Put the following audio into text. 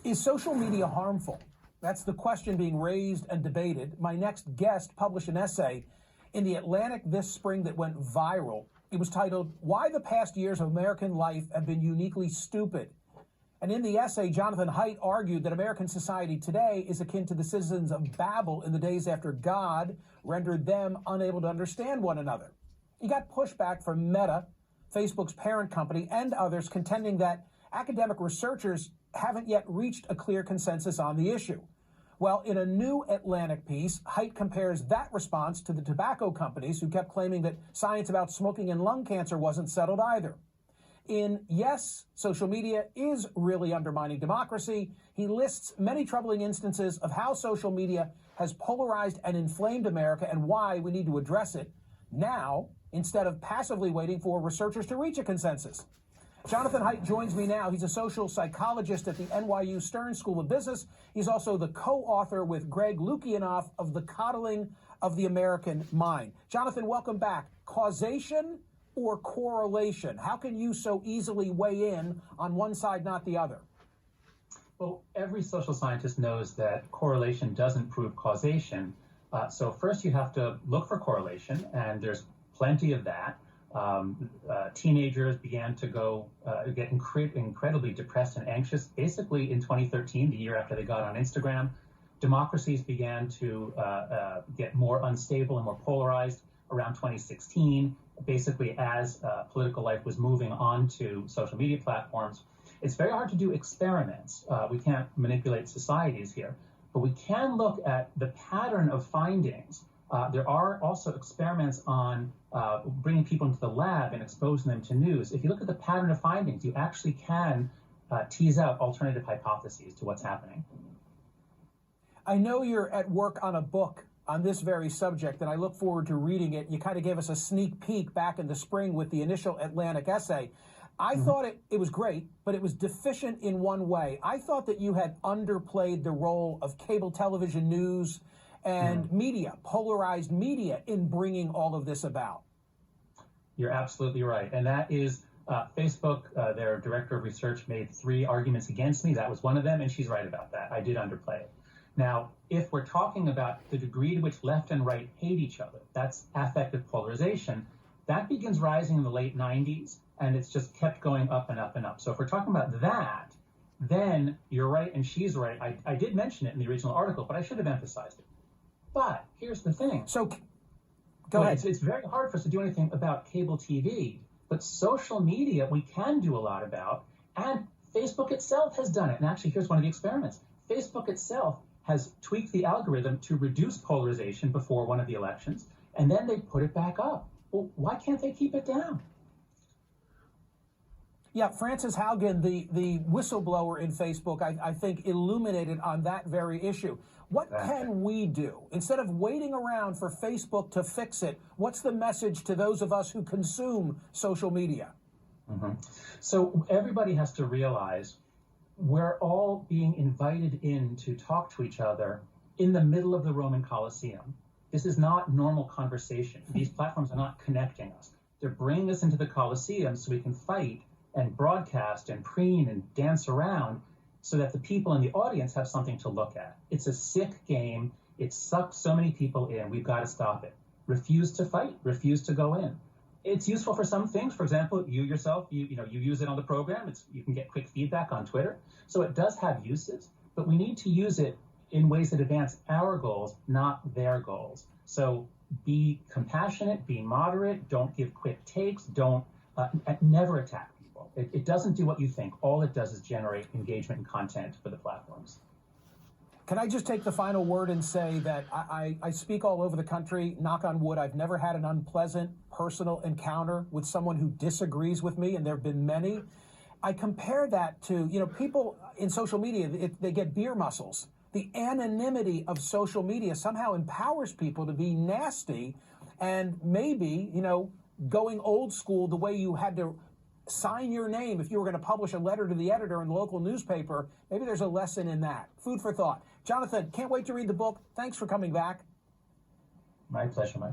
Is social media harmful? That's the question being raised and debated. My next guest published an essay in The Atlantic this spring that went viral. It was titled, "Why the Past Years of American Life Have Been Uniquely Stupid." And in the essay, Jonathan Haidt argued that American society today is akin to the citizens of Babel in the days after God rendered them unable to understand one another. He got pushback from Meta, Facebook's parent company, and others contending that academic researchers haven't yet reached a clear consensus on the issue. Well, in a new Atlantic piece, Haidt compares that response to the tobacco companies who kept claiming that science about smoking and lung cancer wasn't settled either. In Yes, Social Media is Really Undermining Democracy, he lists many troubling instances of how social media has polarized and inflamed America and why we need to address it now instead of passively waiting for researchers to reach a consensus. Jonathan Haidt joins me now. He's a social psychologist at the NYU Stern School of Business. He's also the co-author with Greg Lukianoff of The Coddling of the American Mind. Jonathan, welcome back. Causation or correlation? How can you so easily weigh in on one side, not the other? Well, every social scientist knows that correlation doesn't prove causation. So first you have to look for correlation, and there's plenty of that. Teenagers began to get incredibly depressed and anxious, basically in 2013, the year after they got on Instagram. Democracies began to get more unstable and more polarized around 2016, basically as political life was moving on to social media platforms. It's very hard to do experiments. We can't manipulate societies here, but we can look at the pattern of findings. There are also experiments on bringing people into the lab and exposing them to news. If you look at the pattern of findings, you actually can tease out alternative hypotheses to what's happening. I know you're at work on a book on this very subject, and I look forward to reading it. You kind of gave us a sneak peek back in the spring with the initial Atlantic essay. I thought it was great, but it was deficient in one way. I thought that you had underplayed the role of cable television news and media, polarized media, in bringing all of this about. You're absolutely right. And that is Facebook, their director of research, made 3 arguments against me. That was one of them, and she's right about that. I did underplay it. Now, if we're talking about the degree to which left and right hate each other, that's affective polarization, that begins rising in the late 90s, and it's just kept going up and up and up. So if we're talking about that, then you're right and she's right. I did mention it in the original article, but I should have emphasized it. But here's the thing. So, go ahead. It's very hard for us to do anything about cable TV, but social media we can do a lot about, and Facebook itself has done it. And actually, here's one of the experiments. Facebook itself has tweaked the algorithm to reduce polarization before one of the elections, and then they put it back up. Well, why can't they keep it down? Yeah, Frances Haugen, the whistleblower in Facebook, I think illuminated on that very issue. What can we do? Instead of waiting around for Facebook to fix it, what's the message to those of us who consume social media? So everybody has to realize we're all being invited in to talk to each other in the middle of the Roman Colosseum. This is not normal conversation. These platforms are not connecting us. They're bringing us into the Colosseum so we can fight and broadcast and preen and dance around so that the people in the audience have something to look at. It's a sick game. It sucks so many people in. We've got to stop it. Refuse to fight. Refuse to go in. It's useful for some things. For example, you yourself, you use it on the program. You can get quick feedback on Twitter. So it does have uses, but we need to use it in ways that advance our goals, not their goals. So be compassionate, be moderate, don't give quick takes, don't never attack people. It doesn't do what you think. All it does is generate engagement and content for the platforms. Can I just take the final word and say that I speak all over the country, knock on wood, I've never had an unpleasant personal encounter with someone who disagrees with me, and there have been many. I compare that to, people in social media, they get beer muscles. The anonymity of social media somehow empowers people to be nasty and maybe, going old school the way you had to sign your name if you were going to publish a letter to the editor in the local newspaper. Maybe there's a lesson in that. Food for thought. Jonathan, can't wait to read the book. Thanks for coming back. My pleasure, Mike.